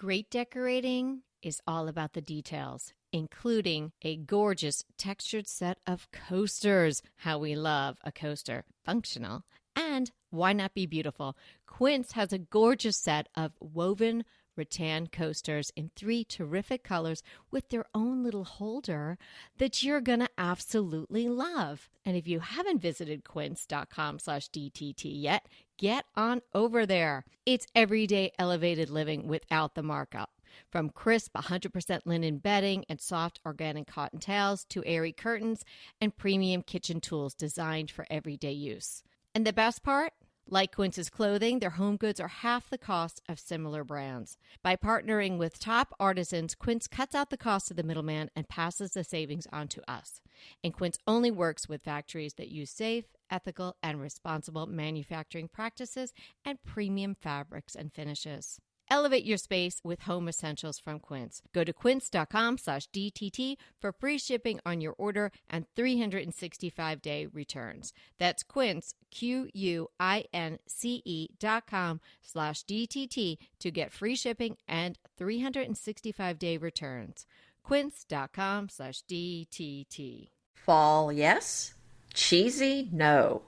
Great decorating is all about the details, including a gorgeous textured set of coasters. How we love a coaster. Functional. And why not be beautiful? Quince has a gorgeous set of woven rattan coasters in 3 terrific colors with their own little holder that you're going to absolutely love. And if you haven't visited quince.com/DTT yet, get on over there. It's everyday elevated living without the markup. From crisp 100% linen bedding and soft organic cotton towels to airy curtains and premium kitchen tools designed for everyday use. And the best part? Like Quince's clothing, their home goods are half the cost of similar brands. By partnering with top artisans, Quince cuts out the cost of the middleman and passes the savings on to us. And Quince only works with factories that use safe, ethical, and responsible manufacturing practices and premium fabrics and finishes. Elevate your space with home essentials from Quince. Go to quince.com/DTT for free shipping on your order and 365-day returns. That's Quince, QUINCE.com/DTT to get free shipping and 365-day returns. Quince.com/DTT. Fall, yes. Cheesy, no.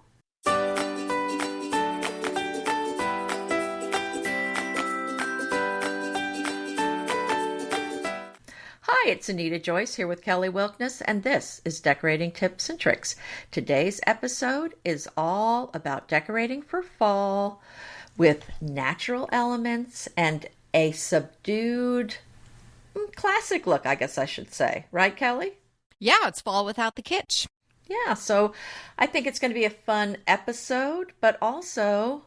Hi, it's Anita Joyce here with Kelly Wilkness, and this is Decorating Tips and Tricks. Today's episode is all about decorating for fall with natural elements and a subdued, classic look, I guess I should say. Right, Kelly? Yeah, it's fall without the kitsch. Yeah, so I think it's going to be a fun episode, but also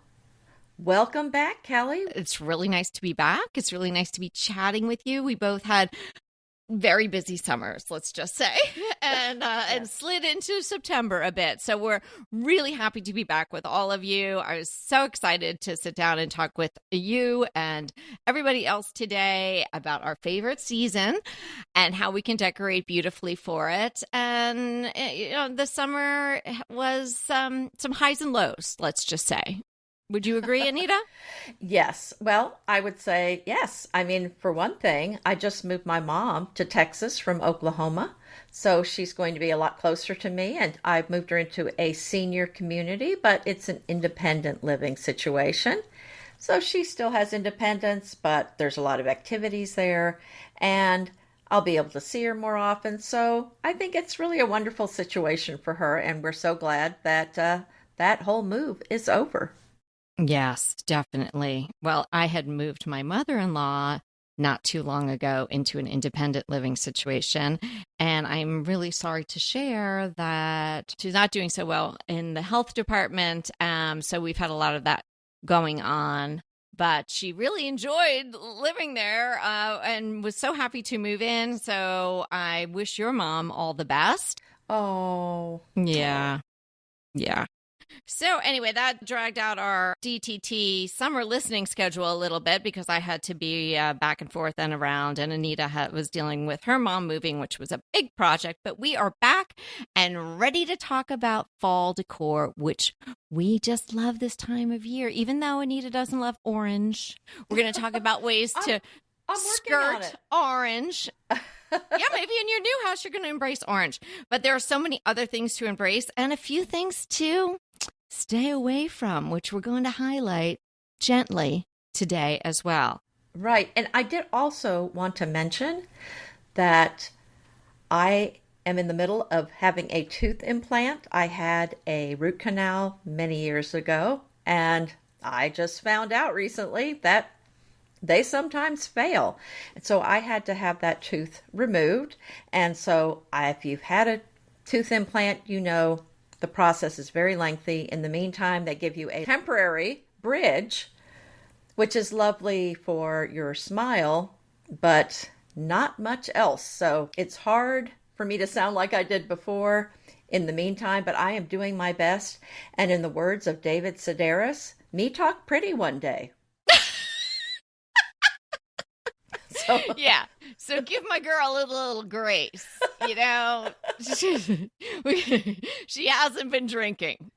welcome back, Kelly. It's really nice to be back. It's really nice to be chatting with you. We both had very busy summers, let's just say, and slid into September a bit. So we're really happy to be back with all of you. I was so excited to sit down and talk with you and everybody else today about our favorite season and how we can decorate beautifully for it. And, the summer was some highs and lows, let's just say. Would you agree, Anita? Yes. Well, I would say yes. I mean, for one thing, I just moved my mom to Texas from Oklahoma. So she's going to be a lot closer to me. And I've moved her into a senior community, but it's an independent living situation. So she still has independence, but there's a lot of activities there. And I'll be able to see her more often. So I think it's really a wonderful situation for her. And we're so glad that that whole move is over. Yes, definitely. Well, I had moved my mother-in-law not too long ago into an independent living situation, and I'm really sorry to share that she's not doing so well in the health department, so we've had a lot of that going on, but she really enjoyed living there and was so happy to move in, so I wish your mom all the best. Oh. Yeah. Yeah. So anyway, that dragged out our DTT summer listening schedule a little bit because I had to be back and forth and around, and Anita was dealing with her mom moving, which was a big project. But we are back and ready to talk about fall decor, which we just love this time of year. Even though Anita doesn't love orange, we're going to talk about ways to skirt orange. Yeah, maybe in your new house, you're going to embrace orange. But there are so many other things to embrace and a few things to stay away from, which we're going to highlight gently today as well. Right. And I did also want to mention that I am in the middle of having a tooth implant. I had a root canal many years ago, and I just found out recently that they sometimes fail. And so I had to have that tooth removed. And so if you've had a tooth implant, you know the process is very lengthy. In the meantime, they give you a temporary bridge, which is lovely for your smile, but not much else. So it's hard for me to sound like I did before in the meantime, but I am doing my best. And in the words of David Sedaris, me talk pretty one day. Yeah. So give my girl a little grace. She hasn't been drinking.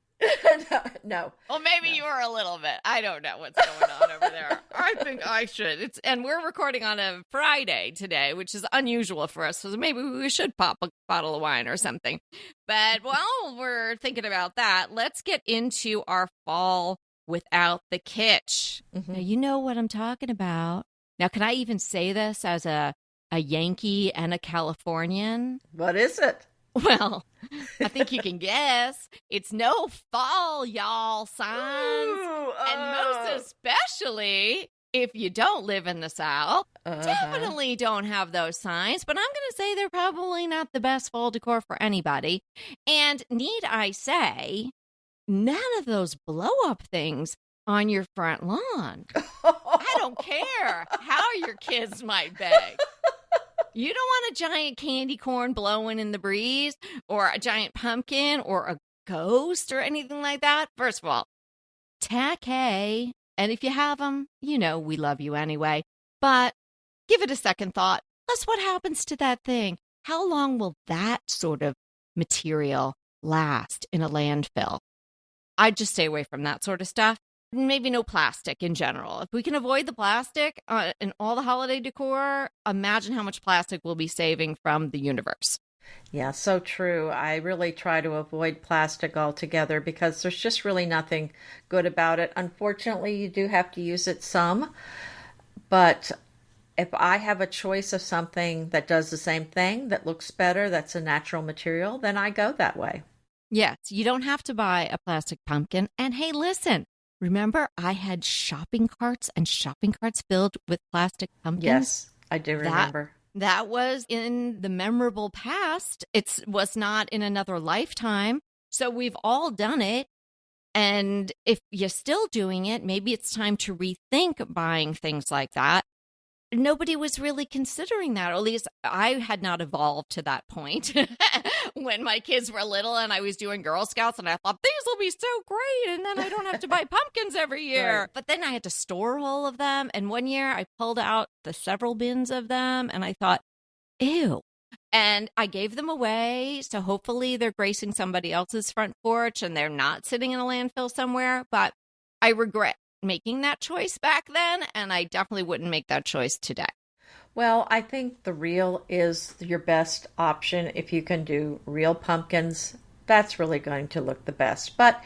No, Well, maybe no. you were a little bit. I don't know what's going on over there. I think I should. And we're recording on a Friday today, which is unusual for us. So maybe we should pop a bottle of wine or something. But while we're thinking about that, let's get into our fall without the kitsch. Mm-hmm. Now, you know what I'm talking about. Now, can I even say this as a Yankee and a Californian? What is it? Well, I think you can guess. It's no fall, y'all signs. Ooh, And most especially if you don't live in the South, definitely don't have those signs. But I'm going to say they're probably not the best fall decor for anybody. And need I say, none of those blow-up things on your front lawn. I don't care how your kids might beg. You don't want a giant candy corn blowing in the breeze or a giant pumpkin or a ghost or anything like that. First of all, tacky. And if you have them, you know we love you anyway. But give it a second thought. Plus, what happens to that thing? How long will that sort of material last in a landfill? I'd just stay away from that sort of stuff. Maybe no plastic in general. If we can avoid the plastic in all the holiday decor, imagine how much plastic we'll be saving from the universe. Yeah, so true. I really try to avoid plastic altogether because there's just really nothing good about it. Unfortunately, you do have to use it some, but if I have a choice of something that does the same thing, that looks better, that's a natural material, then I go that way. Yes, you don't have to buy a plastic pumpkin. And hey, listen, remember I had shopping carts and shopping carts filled with plastic pumpkins? Yes, I do remember. That was in the memorable past. It was not in another lifetime. So we've all done it. And if you're still doing it, maybe it's time to rethink buying things like that. Nobody was really considering that, or at least I had not evolved to that point when my kids were little and I was doing Girl Scouts and I thought, these will be so great. And then I don't have to buy pumpkins every year. Right. But then I had to store all of them. And one year I pulled out the several bins of them and I thought, ew. And I gave them away. So hopefully they're gracing somebody else's front porch and they're not sitting in a landfill somewhere. But I regret making that choice back then, and I definitely wouldn't make that choice today. Well, I think the real is your best option. If you can do real pumpkins, that's really going to look the best. But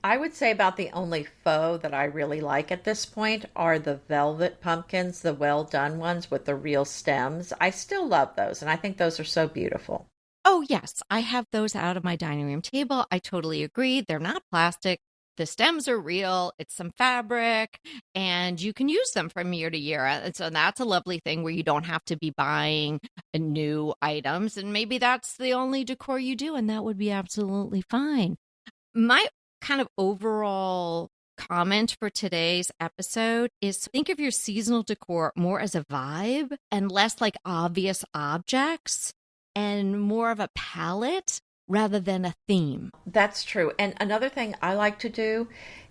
I would say about the only faux that I really like at this point are the velvet pumpkins, the well done ones with the real stems. I still love those, and I think those are so beautiful. Oh, yes. I have those out of my dining room table. I totally agree. They're not plastic. The stems are real. It's some fabric, and you can use them from year to year. And so that's a lovely thing where you don't have to be buying new items. And maybe that's the only decor you do, and that would be absolutely fine. My kind of overall comment for today's episode is think of your seasonal decor more as a vibe and less like obvious objects and more of a palette rather than a theme. That's true. And another thing I like to do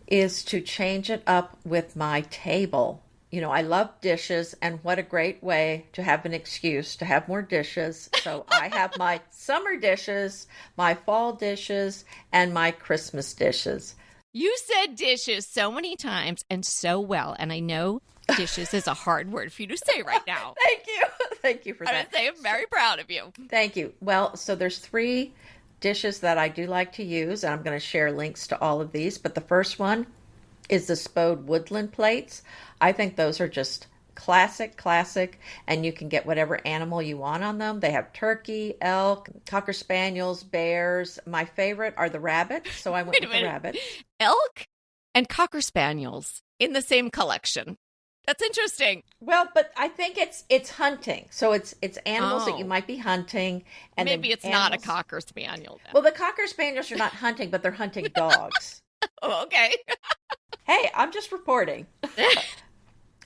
is to change it up with my table. You know, I love dishes, and what a great way to have an excuse to have more dishes. So I have my summer dishes, my fall dishes, and my Christmas dishes. You said dishes so many times and so well, and I know dishes is a hard word for you to say right now. Thank you. Thank you for that. I would say I'm very proud of you. Thank you. Well, so there's 3 dishes that I do like to use, and I'm going to share links to all of these. But the first one is the Spode woodland plates. I think those are just classic, and you can get whatever animal you want on them. They have turkey, elk, cocker spaniels, bears. My favorite are the rabbits, so I went with the rabbit. Elk and cocker spaniels in the same collection. That's interesting. Well, but I think it's hunting. So it's animals that you might be hunting. And maybe it's not a cocker spaniel then. Well, the cocker spaniels are not hunting, but they're hunting dogs. Oh, okay. Hey, I'm just reporting.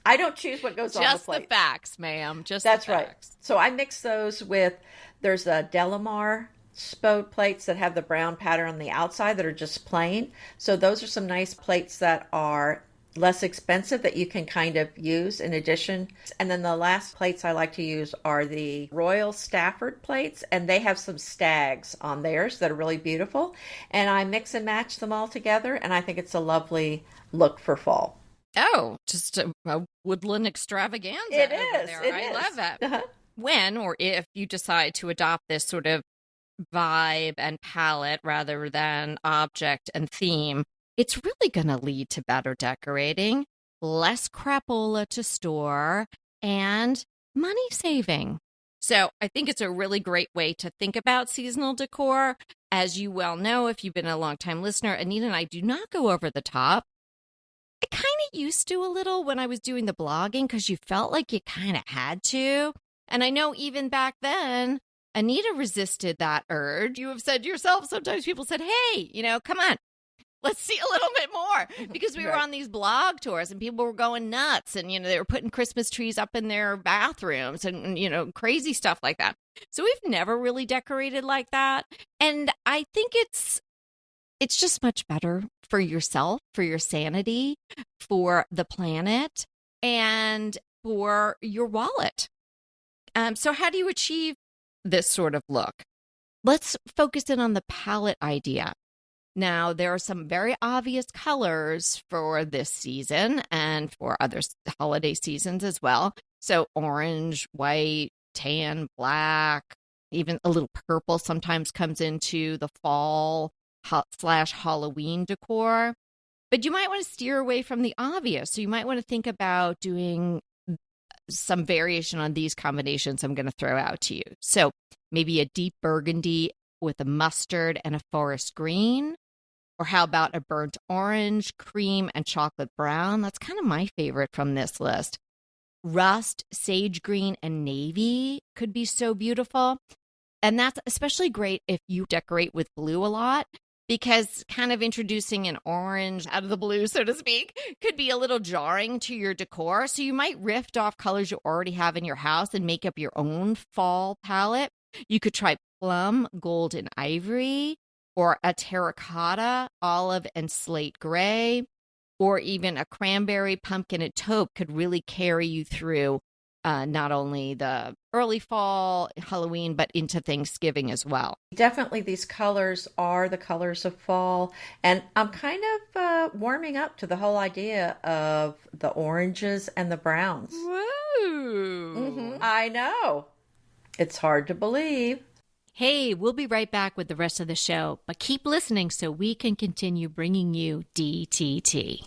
I don't choose what goes on the plate. Just the facts, ma'am. That's the facts. Right. So I mix those with, there's a Delamar Spode plates that have the brown pattern on the outside that are just plain. So those are some nice plates that are less expensive that you can kind of use in addition. And then the last plates I like to use are the Royal Stafford plates, and they have some stags on theirs that are really beautiful. And I mix and match them all together, and I think it's a lovely look for fall. Oh, just a woodland extravaganza. It over is. there. It I is. love that. Uh-huh. When or if you decide to adopt this sort of vibe and palette rather than object and theme, it's really going to lead to better decorating, less crapola to store, and money saving. So I think it's a really great way to think about seasonal decor. As you well know, if you've been a long-time listener, Anita and I do not go over the top. I kind of used to a little when I was doing the blogging because you felt like you kind of had to. And I know even back then, Anita resisted that urge. You have said yourself, sometimes people said, hey, come on, let's see a little bit more. Because we were on these blog tours and people were going nuts. And, they were putting Christmas trees up in their bathrooms and crazy stuff like that. So we've never really decorated like that. And I think it's just much better for yourself, for your sanity, for the planet, and for your wallet. So how do you achieve this sort of look? Let's focus in on the palette idea. Now, there are some very obvious colors for this season and for other holiday seasons as well. So orange, white, tan, black, even a little purple sometimes comes into the fall / Halloween decor. But you might want to steer away from the obvious. So you might want to think about doing some variation on these combinations I'm going to throw out to you. So maybe a deep burgundy with a mustard and a forest green. Or how about a burnt orange, cream, and chocolate brown? That's kind of my favorite from this list. Rust, sage green, and navy could be so beautiful. And that's especially great if you decorate with blue a lot, because kind of introducing an orange out of the blue, so to speak, could be a little jarring to your decor. So you might riff off colors you already have in your house and make up your own fall palette. You could try plum, gold, and ivory, or a terracotta, olive, and slate gray, or even a cranberry, pumpkin, and taupe could really carry you through not only the early fall, Halloween, but into Thanksgiving as well. Definitely these colors are the colors of fall. And I'm kind of warming up to the whole idea of the oranges and the browns. Woo! Mm-hmm. I know. It's hard to believe. Hey, we'll be right back with the rest of the show, but keep listening so we can continue bringing you DTT.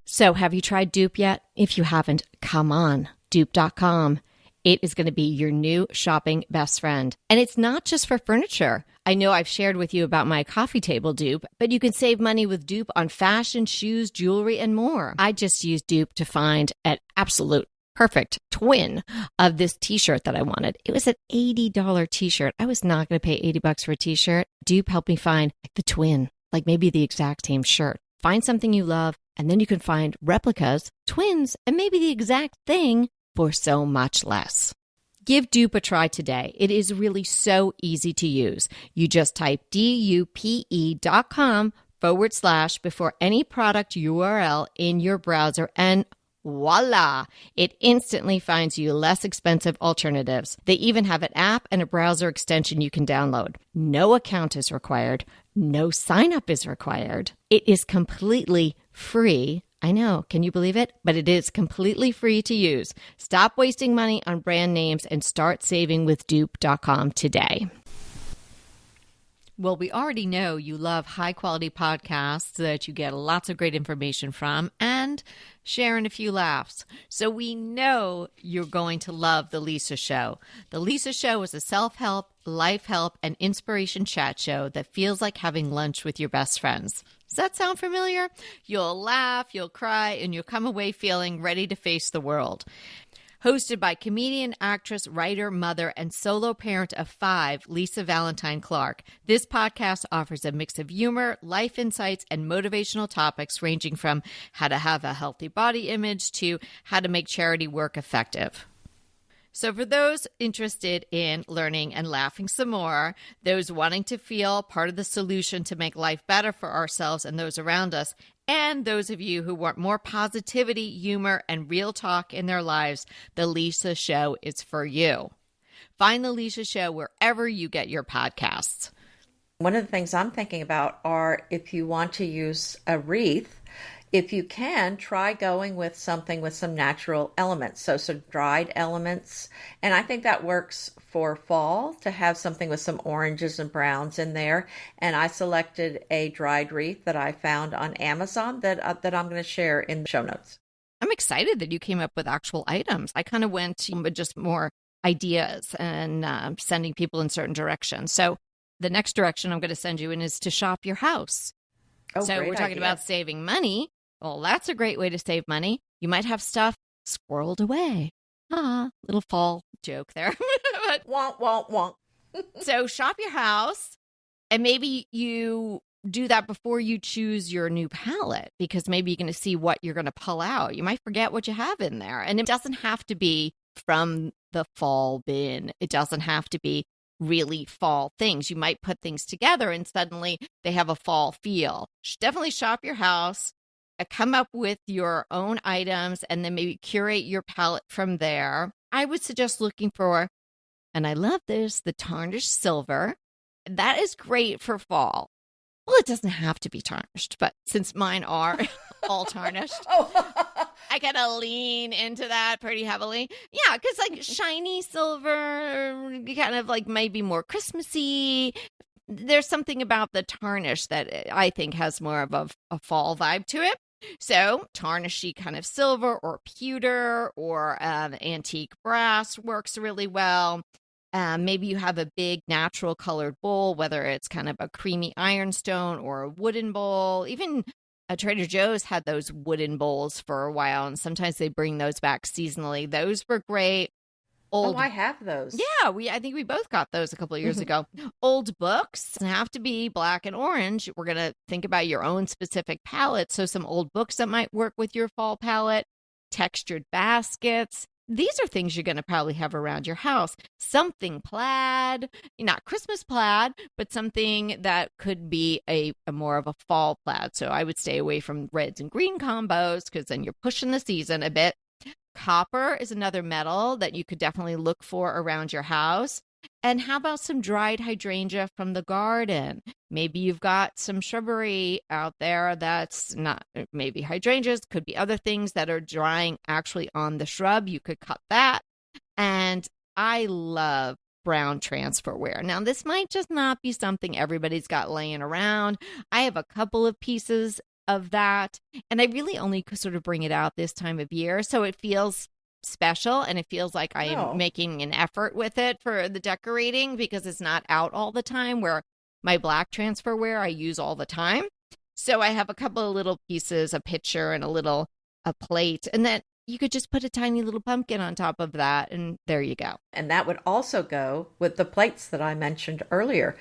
So have you tried Dupe yet? If you haven't, come on, dupe.com. It is going to be your new shopping best friend. And it's not just for furniture. I know I've shared with you about my coffee table dupe, but you can save money with Dupe on fashion, shoes, jewelry, and more. I just used Dupe to find an absolute perfect twin of this t-shirt that I wanted. It was an $80 t-shirt. I was not going to pay $80 for a t-shirt. Dupe helped me find the twin, like maybe the exact same shirt. Find something you love, and then you can find replicas, twins, and maybe the exact thing for so much less. Give Dupe a try today. It is really so easy to use. You just type dupe.com / before any product URL in your browser, and voila! It instantly finds you less expensive alternatives. They even have an app and a browser extension you can download. No account is required. No sign up is required. It is completely free. I know, can you believe it? But it is completely free to use. Stop wasting money on brand names and start saving with dupe.com today. Well, we already know you love high-quality podcasts that you get lots of great information from and sharing a few laughs. So we know you're going to love The Lisa Show. The Lisa Show is a self-help, life help, and inspiration chat show that feels like having lunch with your best friends. Does that sound familiar? You'll laugh, you'll cry, and you'll come away feeling ready to face the world. Hosted by comedian, actress, writer, mother, and solo parent of 5, Lisa Valentine Clark, this podcast offers a mix of humor, life insights, and motivational topics ranging from how to have a healthy body image to how to make charity work effective. So for those interested in learning and laughing some more, those wanting to feel part of the solution to make life better for ourselves and those around us, and those of you who want more positivity, humor, and real talk in their lives, The Lisa Show is for you. Find The Lisa Show wherever you get your podcasts. One of the things I'm thinking about are if you want to use a wreath, if you can, try going with something with some natural elements, so some dried elements. And I think that works for fall, to have something with some oranges and browns in there. And I selected a dried wreath that I found on Amazon that I'm going to share in the show notes. I'm excited that you came up with actual items. I kind of went with just more ideas and sending people in certain directions. So the next direction I'm going to send you in is to shop your house. Oh, so we're talking idea. about saving money. Well, that's a great way to save money. You might have stuff squirreled away. Little fall joke there. But, wonk, wonk, wonk. So shop your house, and maybe you do that before you choose your new palette, because maybe you're going to see what you're going to pull out. You might forget what you have in there. And it doesn't have to be from the fall bin. It doesn't have to be really fall things. You might put things together and suddenly they have a fall feel. Definitely shop your house. Come up with your own items and then maybe curate your palette from there. I would suggest looking for, and I love this, the tarnished silver. That is great for fall. Well, it doesn't have to be tarnished, but since mine are all tarnished, I kind of lean into that pretty heavily. Yeah, because like shiny silver, kind of like maybe more Christmassy. There's something about the tarnish that I think has more of a fall vibe to it. So tarnishy kind of silver or pewter or antique brass works really well. Maybe you have a big natural colored bowl, whether it's kind of a creamy ironstone or a wooden bowl. Even Trader Joe's had those wooden bowls for a while, and sometimes they bring those back seasonally. Those were great. I have those. Yeah, I think we both got those a couple of years ago. Old books doesn't have to be black and orange. We're going to think about your own specific palette. So some old books that might work with your fall palette, textured baskets. These are things you're going to probably have around your house. Something plaid, not Christmas plaid, but something that could be a more of a fall plaid. So I would stay away from reds and green combos because then you're pushing the season a bit. Copper is another metal that you could definitely look for around your house. And how about some dried hydrangea from the garden? Maybe you've got some shrubbery out there that's not, maybe hydrangeas, could be other things that are drying actually on the shrub. You could cut that. And I love brown transferware. Now, this might just not be something everybody's got laying around. I have a couple of pieces of that, and I really only sort of bring it out this time of year, so it feels special and it feels like I am making an effort with it for the decorating because it's not out all the time, where my black transferware I use all the time. So I have a couple of little pieces, a pitcher and a plate, and then you could just put a tiny little pumpkin on top of that, and there you go. And that would also go with the plates that I mentioned earlier.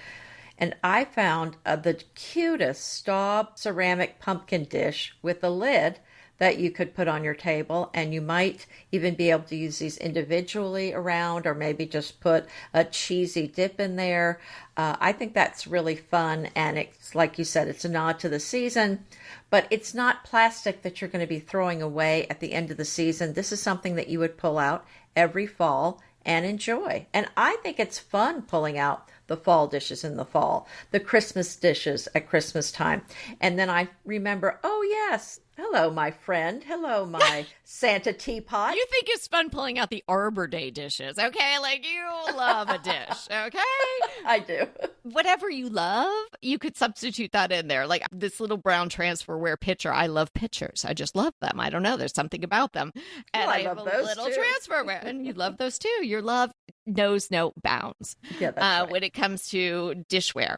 And I found the cutest Staub ceramic pumpkin dish with a lid that you could put on your table. And you might even be able to use these individually around, or maybe just put a cheesy dip in there. I think that's really fun. And it's like you said, it's a nod to the season, but it's not plastic that you're going to be throwing away at the end of the season. This is something that you would pull out every fall and enjoy. And I think it's fun pulling out the fall dishes in the fall, the Christmas dishes at Christmas time. And then I remember, oh yes, hello, my friend. Hello, my Santa teapot. You think it's fun pulling out the Arbor Day dishes, okay? Like, you love a dish, okay? I do. Whatever you love, you could substitute that in there. Like this little brown transferware pitcher. I love pitchers. I just love them. I don't know. There's something about them. And I have love a those little too. Transferware. And you love those too. Your love knows no bounds right. when it comes to dishware.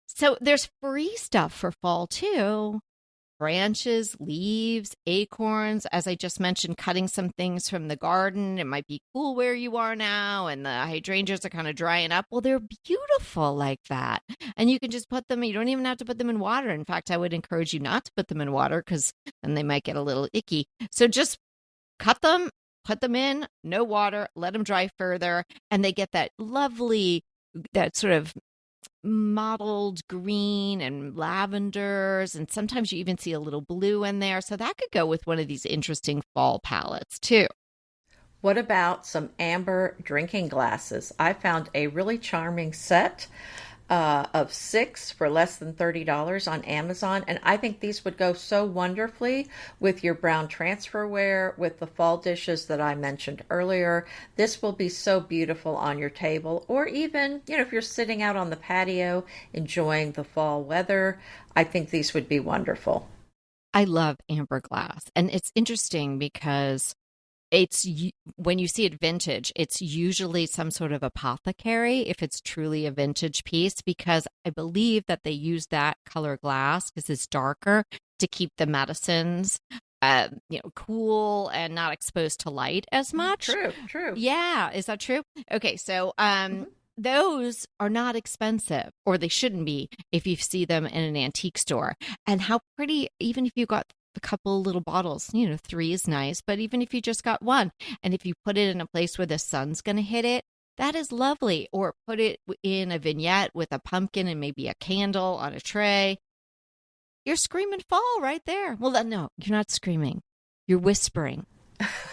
So there's free stuff for fall too. Branches, leaves, acorns. As I just mentioned, cutting some things from the garden. It might be cool where you are now, and the hydrangeas are kind of drying up. Well, they're beautiful like that. And you can just put them, you don't even have to put them in water. In fact, I would encourage you not to put them in water because then they might get a little icky. So just cut them, put them in, no water, let them dry further, and they get that lovely, that sort of mottled green and lavenders, and sometimes you even see a little blue in there. So that could go with one of these interesting fall palettes too. What about some amber drinking glasses? I found a really charming set of 6 for less than $30 on Amazon. And I think these would go so wonderfully with your brown transferware, with the fall dishes that I mentioned earlier. This will be so beautiful on your table, or even, if you're sitting out on the patio enjoying the fall weather, I think these would be wonderful. I love amber glass. And it's interesting because when you see it vintage, it's usually some sort of apothecary if it's truly a vintage piece, because I believe that they use that color glass because it's darker to keep the medicines cool and not exposed to light as much. True. Yeah, is that true? Okay, so those are not expensive, or they shouldn't be if you see them in an antique store. And how pretty, even if you got a couple little bottles, 3 is nice, but even if you just got one, and if you put it in a place where the sun's going to hit it, that is lovely. Or put it in a vignette with a pumpkin and maybe a candle on a tray. You're screaming fall right there. Well, no, you're not screaming. You're whispering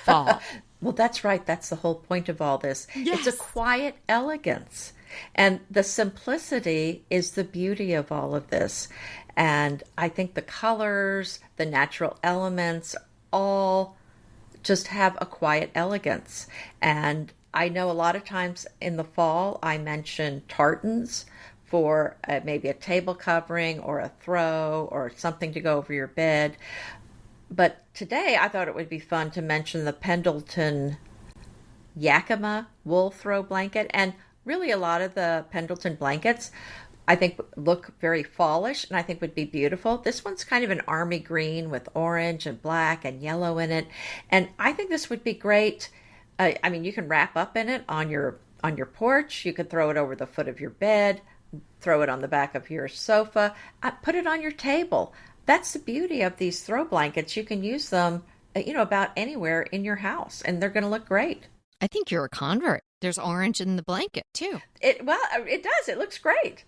fall. Well, that's right. That's the whole point of all this. Yes. It's a quiet elegance. And the simplicity is the beauty of all of this. And I think the colors, the natural elements, all just have a quiet elegance. And I know a lot of times in the fall, I mention tartans for maybe a table covering or a throw or something to go over your bed. But today I thought it would be fun to mention the Pendleton Yakima wool throw blanket. And really a lot of the Pendleton blankets I think look very fallish and I think would be beautiful. This one's kind of an army green with orange and black and yellow in it. And I think this would be great. You can wrap up in it on your porch. You could throw it over the foot of your bed, throw it on the back of your sofa, put it on your table. That's the beauty of these throw blankets. You can use them, about anywhere in your house, and they're going to look great. I think you're a convert. There's orange in the blanket too. It does. It looks great.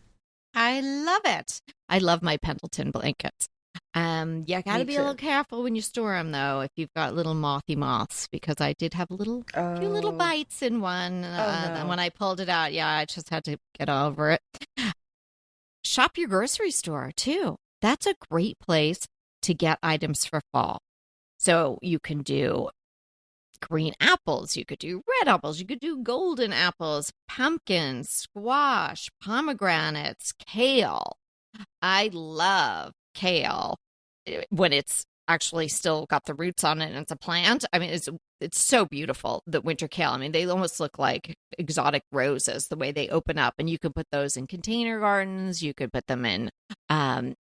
I love it. I love my Pendleton blankets. You got to be a little careful when you store them, though, if you've got little moths, because I did have few little bites in one. No. When I pulled it out, I just had to get over it. Shop your grocery store, too. That's a great place to get items for fall. So you can do green apples, you could do red apples, you could do golden apples, pumpkins, squash, pomegranates, kale. I love kale when it's actually still got the roots on it and it's a plant. I mean, it's so beautiful, the winter kale. I mean, they almost look like exotic roses the way they open up, and you could put those in container gardens. You could put them in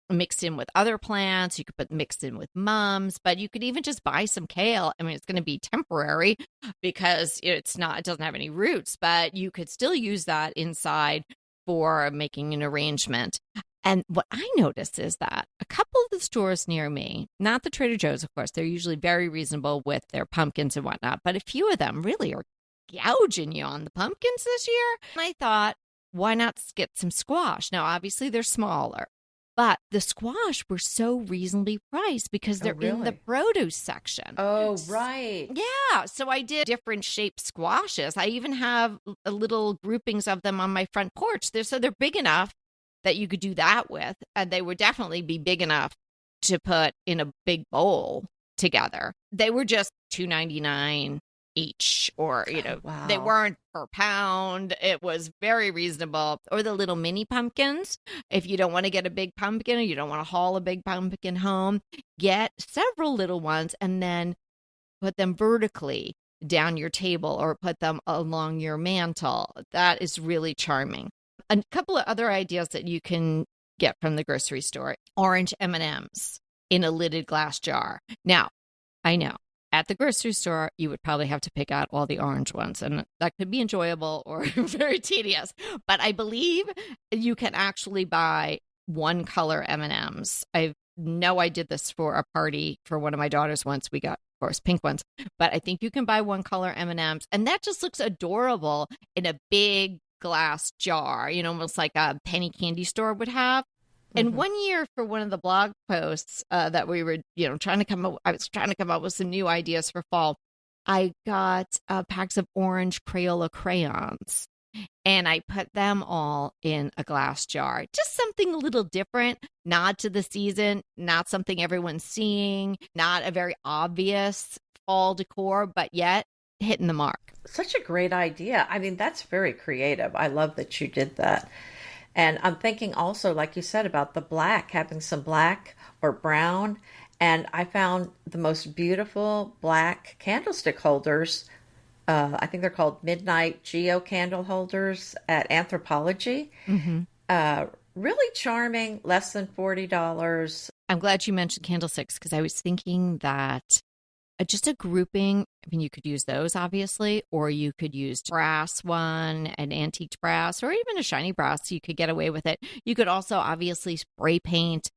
mixed in with other plants. You could put mixed in with mums, but you could even just buy some kale. I mean, it's going to be temporary because it doesn't have any roots, but you could still use that inside for making an arrangement. And what I noticed is that a couple of the stores near me, not the Trader Joe's, of course, they're usually very reasonable with their pumpkins and whatnot, but a few of them really are gouging you on the pumpkins this year. And I thought, why not get some squash? Now, obviously, they're smaller, but the squash were so reasonably priced because they're in the produce section. Oh, right. Yeah. So I did different shaped squashes. I even have little groupings of them on my front porch. They're big enough that you could do that with, and they would definitely be big enough to put in a big bowl together. They were just $2.99 each, or wow. They weren't per pound. It was very reasonable. Or the little mini pumpkins. If you don't want to get a big pumpkin, or you don't want to haul a big pumpkin home, get several little ones and then put them vertically down your table or put them along your mantle. That is really charming. A couple of other ideas that you can get from the grocery store: orange M&Ms in a lidded glass jar. Now, I know at the grocery store, you would probably have to pick out all the orange ones, and that could be enjoyable or very tedious. But I believe you can actually buy one color M&Ms. I know I did this for a party for one of my daughters once. We got course, pink ones. But I think you can buy one color M&Ms, and that just looks adorable in a big glass jar, almost like a penny candy store would have. And one year for one of the blog posts that we were, I was trying to come up with some new ideas for fall. I got packs of orange Crayola crayons, and I put them all in a glass jar. Just something a little different, nod to the season, not something everyone's seeing, not a very obvious fall decor, but yet hitting the mark. Such a great idea. I mean, that's very creative. I love that you did that. And I'm thinking also, like you said, about the black, having some black or brown. And I found the most beautiful black candlestick holders. I think they're called Midnight Geo candle holders at Anthropology. Really charming, less than $40. I'm glad you mentioned candlesticks because I was thinking that just a grouping, I mean, you could use those obviously, or you could use brass one, an antique brass, or even a shiny brass. You could get away with it. You could also obviously spray paint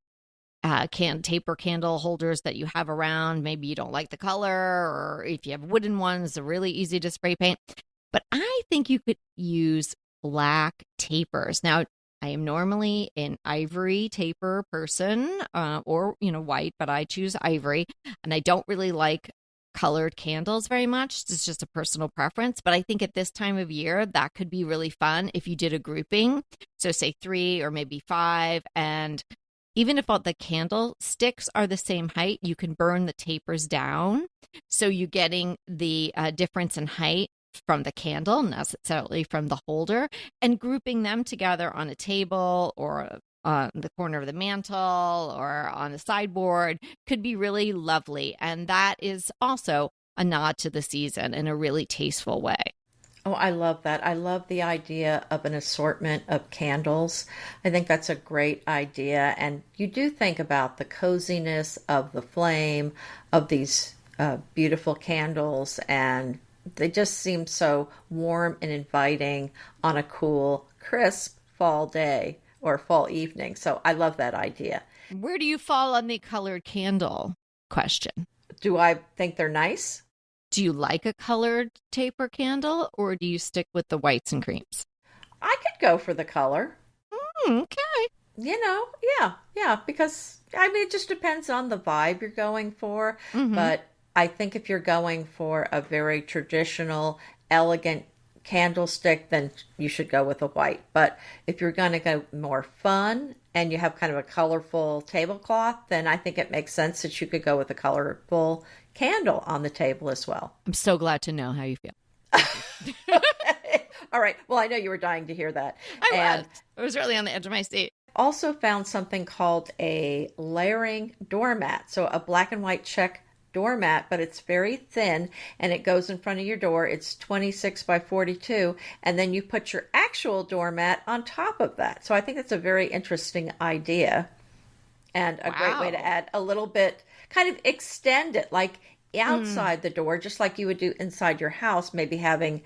taper candle holders that you have around. Maybe you don't like the color, or if you have wooden ones, they're really easy to spray paint. But I think you could use black tapers. Now, I am normally an ivory taper person, or white, but I choose ivory, and I don't really like colored candles very much. It's just a personal preference, but I think at this time of year that could be really fun if you did a grouping. So say 3 or maybe 5, and even if all the candlesticks are the same height, you can burn the tapers down, so you're getting the difference in height from the candle, not necessarily from the holder, and grouping them together on a table or on the corner of the mantle or on the sideboard could be really lovely. And that is also a nod to the season in a really tasteful way. Oh, I love that. I love the idea of an assortment of candles. I think that's a great idea. And you do think about the coziness of the flame of these beautiful candles, and they just seem so warm and inviting on a cool, crisp fall day or fall evening. So I love that idea. Where do you fall on the colored candle question? Do I think they're nice? Do you like a colored taper candle, or do you stick with the whites and creams? I could go for the color. Okay. Yeah, because I mean, it just depends on the vibe you're going for. But I think if you're going for a very traditional, elegant candlestick, then you should go with a white. But if you're going to go more fun and you have kind of a colorful tablecloth, then I think it makes sense that you could go with a colorful candle on the table as well. I'm so glad to know how you feel. All right. Well, I know you were dying to hear that. I was really on the edge of my seat. Also found something called a layering doormat. So a black and white check doormat, but it's very thin and it goes in front of your door. It's 26 by 42, and then you put your actual doormat on top of that. So I think that's a very interesting idea and a great way to add a little bit, kind of extend it like outside the door, just like you would do inside your house, maybe having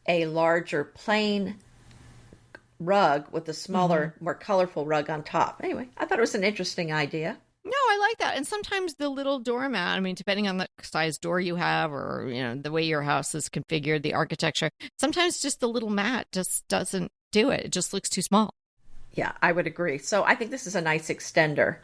a larger plain rug with a smaller, more colorful rug on top. Anyway, I thought it was an interesting idea. No, I like that. And sometimes the little doormat, I mean, depending on the size door you have or, the way your house is configured, the architecture, sometimes just the little mat just doesn't do it. It just looks too small. Yeah, I would agree. So I think this is a nice extender.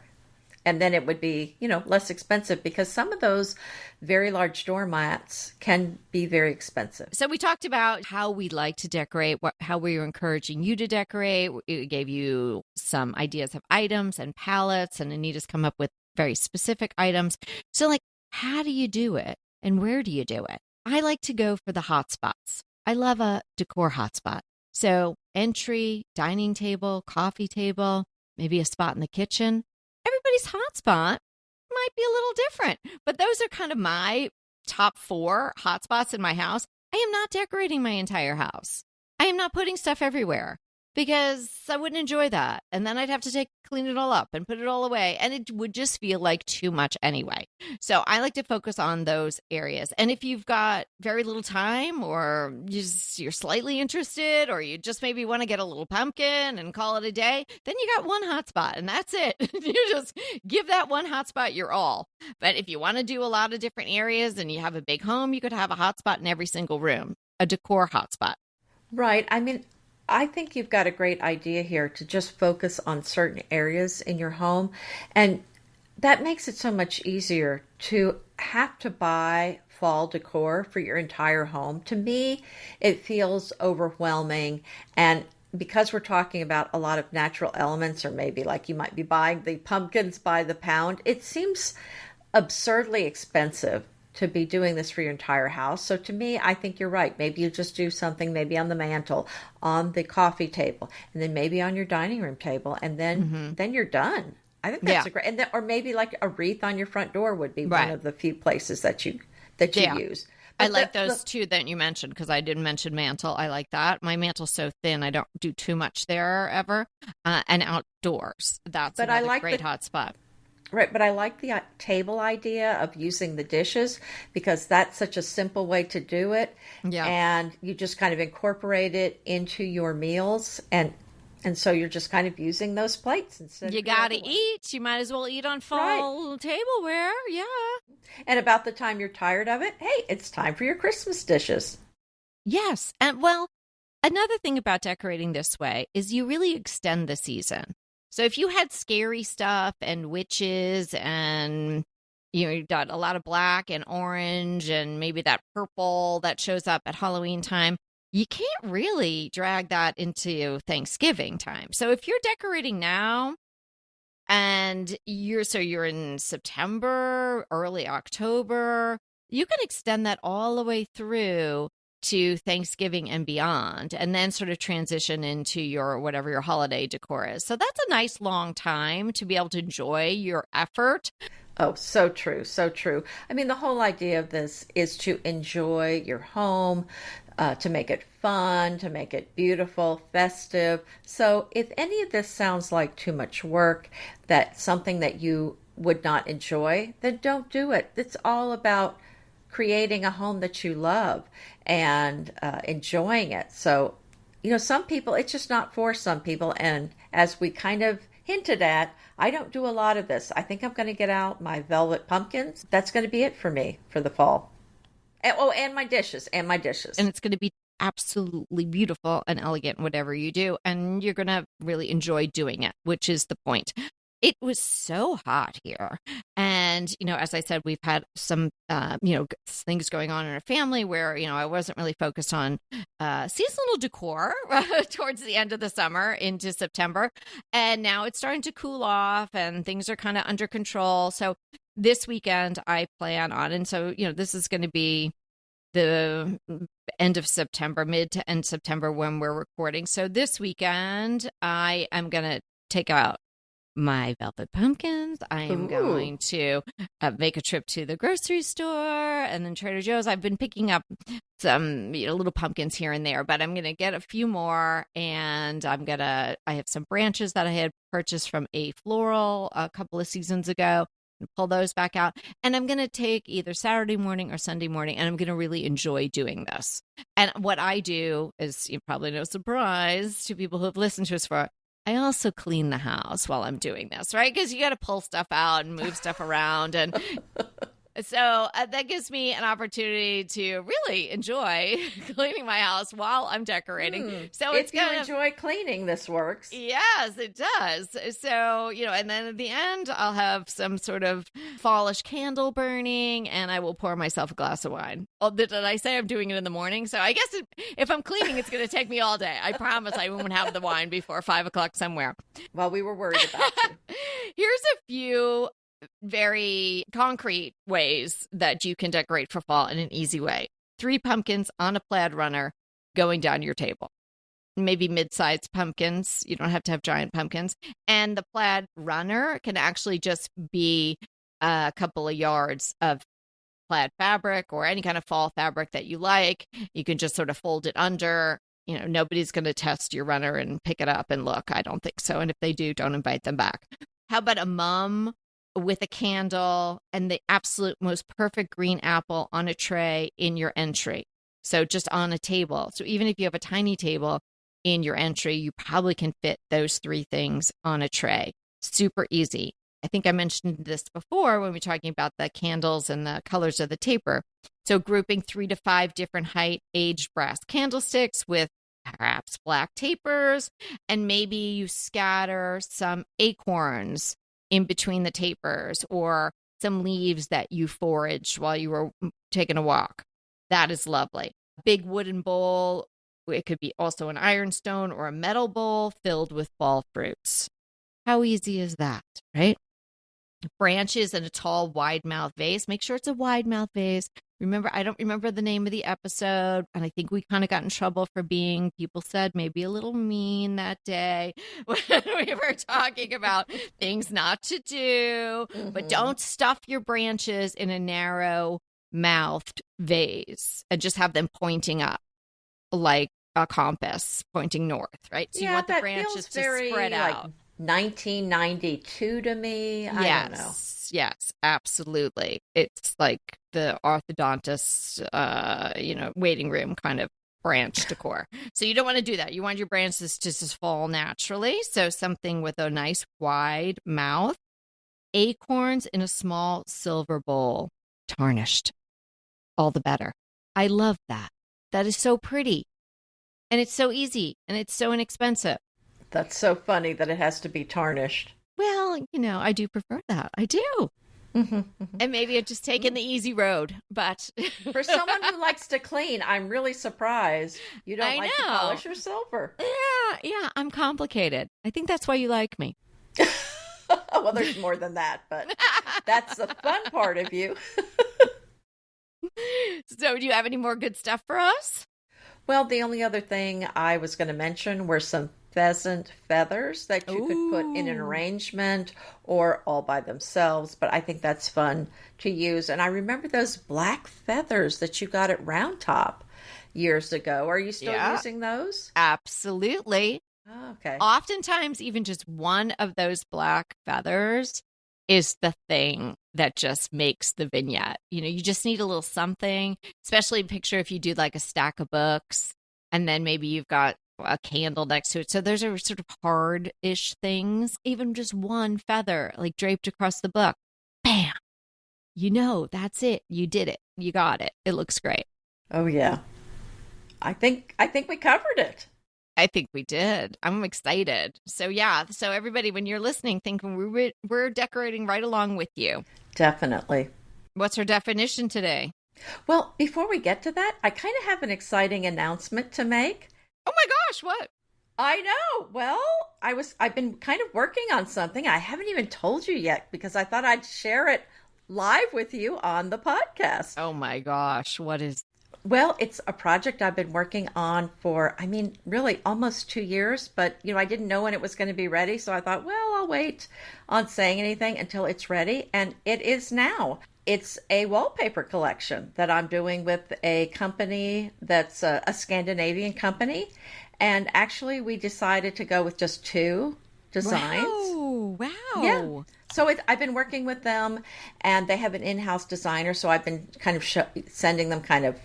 And then it would be, less expensive, because some of those very large doormats can be very expensive. So we talked about how we like to decorate, how we were encouraging you to decorate. We gave you some ideas of items and palettes, and Anita's come up with very specific items. So how do you do it and where do you do it? I like to go for the hot spots. I love a decor hotspot. So entry, dining table, coffee table, maybe a spot in the kitchen. Everybody's hotspot might be a little different, but those are kind of my top 4 hotspots in my house. I am not decorating my entire house. I am not putting stuff everywhere. because I wouldn't enjoy that. And then I'd have to clean it all up and put it all away. And it would just feel like too much anyway. So I like to focus on those areas. And if you've got very little time, or you're slightly interested, or you just maybe want to get a little pumpkin and call it a day, then you got one hotspot and that's it. You just give that one hotspot your all. But if you want to do a lot of different areas and you have a big home, you could have a hotspot in every single room, a decor hotspot. Right. I mean, I think you've got a great idea here to just focus on certain areas in your home. And that makes it so much easier to have to buy fall decor for your entire home. To me, it feels overwhelming. And because we're talking about a lot of natural elements, or maybe like you might be buying the pumpkins by the pound, it seems absurdly expensive to be doing this for your entire house. So to me, I think you're right. Maybe you just do something maybe on the mantle, on the coffee table, and then maybe on your dining room table, and then you're done. I think that's a great, and then, or maybe like a wreath on your front door would be one of the few places that you use. But I like those two that you mentioned, because I didn't mention mantle. I like that. My mantle's so thin, I don't do too much there ever. And outdoors, that's another great hot spot. Right, but I like the table idea of using the dishes, because that's such a simple way to do it. Yeah. And you just kind of incorporate it into your meals, and so you're just kind of using those plates instead. You got to eat. You might as well eat on fall tableware. Yeah. And about the time you're tired of it, hey, it's time for your Christmas dishes. Yes. And well, another thing about decorating this way is you really extend the season. So if you had scary stuff and witches, and you've got a lot of black and orange and maybe that purple that shows up at Halloween time, you can't really drag that into Thanksgiving time. So if you're decorating now and you're in September, early October, you can extend that all the way through to Thanksgiving and beyond, and then sort of transition into your whatever your holiday decor is. So that's a nice long time to be able to enjoy your effort. Oh, so true. So true. I mean, the whole idea of this is to enjoy your home, to make it fun, to make it beautiful, festive. So if any of this sounds like too much work, that's something that you would not enjoy, then don't do it. It's all about creating a home that you love and enjoying it. So, some people, it's just not for some people. And as we kind of hinted at, I don't do a lot of this. I think I'm going to get out my velvet pumpkins. That's going to be it for me for the fall. And my dishes. And it's going to be absolutely beautiful and elegant, whatever you do. And you're going to really enjoy doing it, which is the point. It was so hot here. And, as I said, we've had some, things going on in our family where, I wasn't really focused on seasonal decor towards the end of the summer into September. And now it's starting to cool off and things are kind of under control. So this weekend I plan on, and so, this is going to be the end of September, mid to end September when we're recording. So this weekend I am going to take out my velvet pumpkins. I am going to make a trip to the grocery store and then Trader Joe's. I've been picking up some little pumpkins here and there, but I'm going to get a few more, and I have some branches that I had purchased from A Floral a couple of seasons ago, and pull those back out. And I'm going to take either Saturday morning or Sunday morning, and I'm going to really enjoy doing this. And what I do is, probably no surprise to people who have listened to us for, I also clean the house while I'm doing this, right? Because you got to pull stuff out and move stuff around. And so that gives me an opportunity to really enjoy cleaning my house while I'm decorating. So if you enjoy cleaning, this works. Yes, it does. So, and then at the end, I'll have some sort of fallish candle burning, and I will pour myself a glass of wine. Oh, did I say I'm doing it in the morning? So I guess if I'm cleaning, it's going to take me all day. I promise I won't have the wine before 5 o'clock somewhere. Well, we were worried about you. Here's a few very concrete ways that you can decorate for fall in an easy way. 3 pumpkins on a plaid runner going down your table. Maybe mid-sized pumpkins. You don't have to have giant pumpkins. And the plaid runner can actually just be a couple of yards of plaid fabric or any kind of fall fabric that you like. You can just sort of fold it under, nobody's going to test your runner and pick it up and look. I don't think so. And if they do, don't invite them back. How about a mum with a candle and the absolute most perfect green apple on a tray in your entry? So just on a table. So even if you have a tiny table in your entry, you probably can fit those 3 things on a tray. Super easy. I think I mentioned this before when we were talking about the candles and the colors of the taper. So grouping 3 to 5 different height aged brass candlesticks with perhaps black tapers, and maybe you scatter some acorns in between the tapers or some leaves that you foraged while you were taking a walk. That is lovely. Big wooden bowl. It could be also an ironstone or a metal bowl filled with fall fruits. How easy is that, right? Branches in a tall, wide-mouth vase. Make sure it's a wide-mouth vase. Remember, I don't remember the name of the episode, and I think we kind of got in trouble for being, people said, maybe a little mean that day when we were talking about things not to do. But don't stuff your branches in a narrow-mouthed vase and just have them pointing up like a compass pointing north, right? So you want the branches to spread out. 1992 to me. I don't know. Yes, absolutely. It's like the orthodontist, waiting room kind of branch decor. So you don't want to do that. You want your branches to just fall naturally. So something with a nice wide mouth. Acorns in a small silver bowl, tarnished. All the better. I love that. That is so pretty. And it's so easy. And it's so inexpensive. That's so funny that it has to be tarnished. Well, I do prefer that. I do. And maybe I've just taken the easy road. But for someone who likes to clean, I'm really surprised you don't like to polish your silver. Yeah, I'm complicated. I think that's why you like me. Well, there's more than that, but that's the fun part of you. So do you have any more good stuff for us? Well, the only other thing I was going to mention were some pheasant feathers that you could put in an arrangement or all by themselves, but I think that's fun to use. And I remember those black feathers that you got at Round Top years ago. Are you still using those? Absolutely. Oh, okay. Oftentimes, even just one of those black feathers is the thing that just makes the vignette. You just need a little something, especially picture if you do like a stack of books and then maybe you've got a candle next to it. So those are sort of hard-ish things. Even just one feather like draped across the book. Bam! That's it. You did it. You got it. It looks great. Oh, yeah. I think we covered it. I think we did. I'm excited. So everybody, when you're listening, think we're decorating right along with you. Definitely. What's our definition today? Well, before we get to that, I kind of have an exciting announcement to make. Oh my gosh, what? I know. Well, I've been kind of working on something. I haven't even told you yet because I thought I'd share it live with you on the podcast. Oh my gosh, what is? Well, it's a project I've been working on for, really almost 2 years, but I didn't know when it was going to be ready. So I thought, well, I'll wait on saying anything until it's ready. And it is now. It's a wallpaper collection that I'm doing with a company that's a Scandinavian company. And actually, we decided to go with just 2 designs. Wow. Yeah. So I've been working with them, and they have an in-house designer. So I've been kind of sending them kind of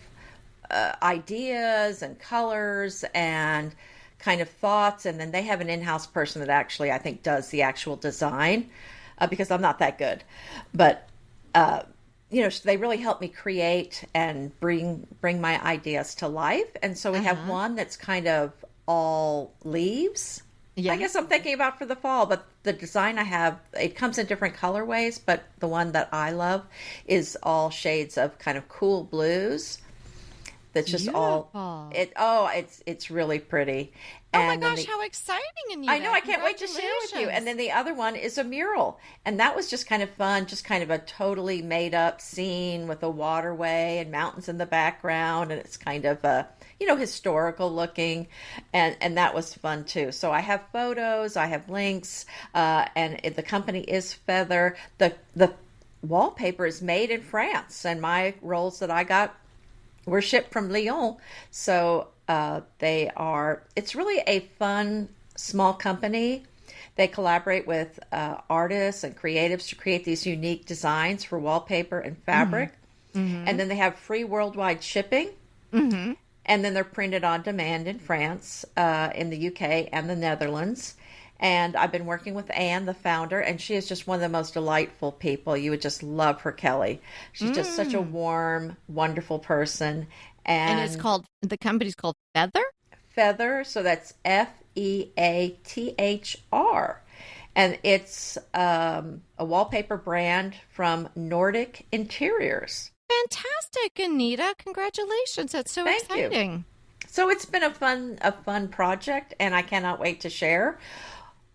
ideas and colors and kind of thoughts. And then they have an in-house person that actually, I think, does the actual design because I'm not that good. But so they really help me create and bring my ideas to life. And so we have one that's kind of all leaves. Yeah. I guess I'm thinking about for the fall, but the design I have, it comes in different colorways, but the one that I love is all shades of kind of cool blues. That's just beautiful. It's really pretty. Oh my gosh, how exciting. I know, I can't wait to share with you. And then the other one is a mural. And that was just kind of fun, just kind of a totally made up scene with a waterway and mountains in the background. And it's kind of historical looking. And that was fun too. So I have photos, I have links, and the company is Feather. The wallpaper is made in France, and my rolls that I got were shipped from Lyon. So It's really a fun, small company. They collaborate with artists and creatives to create these unique designs for wallpaper and fabric. Mm-hmm. And then they have free worldwide shipping. Mm-hmm. And then they're printed on demand in France, in the UK, and the Netherlands. And I've been working with Anne, the founder, and she is just one of the most delightful people. You would just love her, Kelly. She's just such a warm, wonderful person. And the company's called Feather? Feather, so that's Feathr. And it's a wallpaper brand from Nordic Interiors. Fantastic, Anita. Congratulations. That's so Thank exciting. You. So it's been a fun project, and I cannot wait to share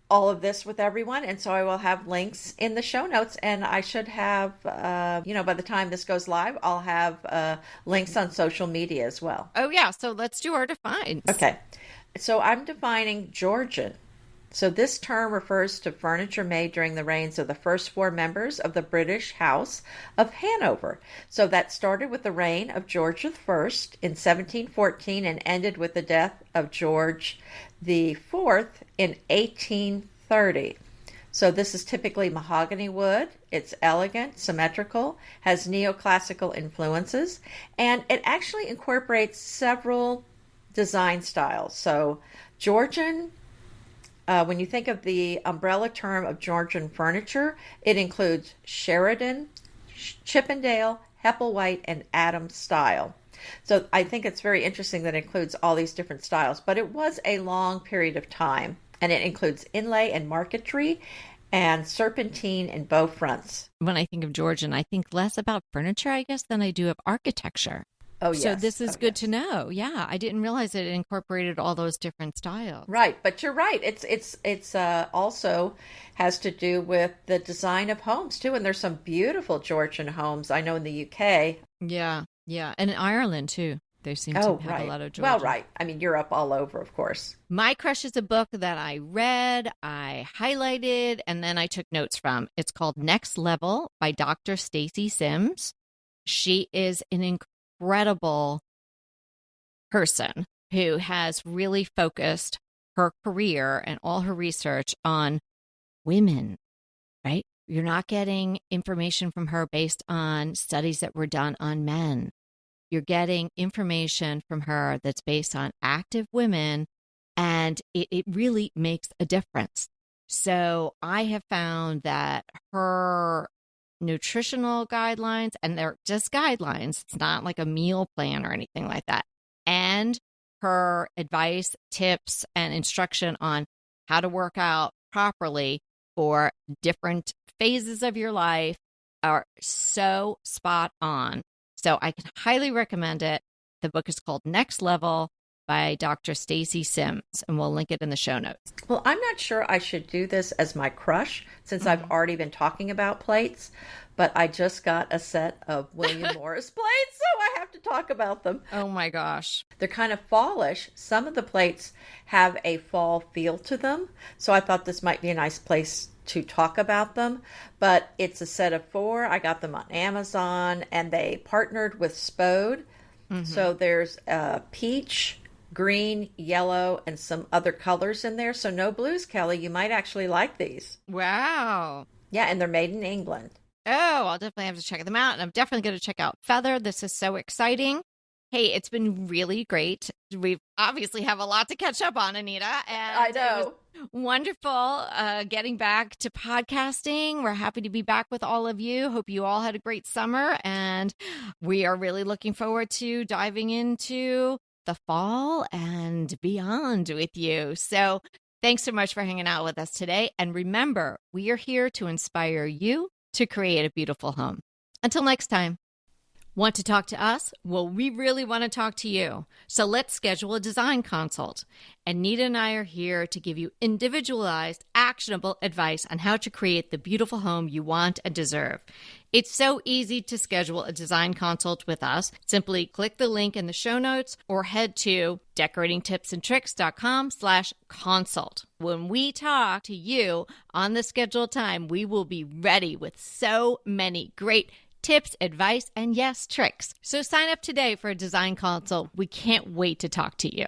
all of this with everyone. And so I will have links in the show notes, and I should have, by the time this goes live, I'll have links on social media as well. Oh, yeah. So let's do our defines. Okay. So I'm defining Georgian. So this term refers to furniture made during the reigns of the first four members of the British House of Hanover. So that started with the reign of George I in 1714 and ended with the death of George IV in 1830. So this is typically mahogany wood. It's elegant, symmetrical, has neoclassical influences, and it actually incorporates several design styles. So Georgian, when you think of the umbrella term of Georgian furniture, it includes Sheraton, Chippendale, Hepplewhite, and Adams style. So I think it's very interesting that it includes all these different styles, but it was a long period of time, and it includes inlay and marquetry and serpentine in bow fronts. When I think of Georgian, I think less about furniture, I guess, than I do of architecture. Oh, yes. So this is good to know. Yeah, I didn't realize that it incorporated all those different styles. Right, but you're right. It's also has to do with the design of homes too, and there's some beautiful Georgian homes I know in the UK. Yeah, and in Ireland too. They seem to have right. a lot of Georgian. Well, right. I mean, Europe all over, of course. My Crush is a book that I read, I highlighted, and then I took notes from. It's called Next Level by Dr. Stacy Sims. She is an incredible person who has really focused her career and all her research on women, right? You're not getting information from her based on studies that were done on men. You're getting information from her that's based on active women, and it really makes a difference. So I have found that her nutritional guidelines, and they're just guidelines, it's not like a meal plan or anything like that, and her advice, tips, and instruction on how to work out properly for different phases of your life are so spot on. So I can highly recommend it. The book is called Next Level by Dr. Stacy Sims, and we'll link it in the show notes. Well, I'm not sure I should do this as my crush since I've already been talking about plates, but I just got a set of William Morris plates, so I have to talk about them. Oh my gosh. They're kind of fallish. Some of the plates have a fall feel to them, so I thought this might be a nice place to talk about them, but it's a set of 4. I got them on Amazon, and they partnered with Spode. So there's peach, green, yellow, and some other colors in there. So no blues, Kelly. You might actually like these. Wow. Yeah, and they're made in England. Oh, I'll definitely have to check them out. And I'm definitely going to check out Feather. This is so exciting. Hey, it's been really great. We obviously have a lot to catch up on, Anita. And I know. It was wonderful getting back to podcasting. We're happy to be back with all of you. Hope you all had a great summer. And we are really looking forward to diving into the fall and beyond with you. So thanks so much for hanging out with us today. And remember, we are here to inspire you to create a beautiful home. Until next time. Want to talk to us? Well, we really want to talk to you. So let's schedule a design consult. Anita and I are here to give you individualized, actionable advice on how to create the beautiful home you want and deserve. It's so easy to schedule a design consult with us. Simply click the link in the show notes or head to decoratingtipsandtricks.com/consult. When we talk to you on the scheduled time, we will be ready with so many great tips, advice, and yes, tricks. So sign up today for a design consult. We can't wait to talk to you.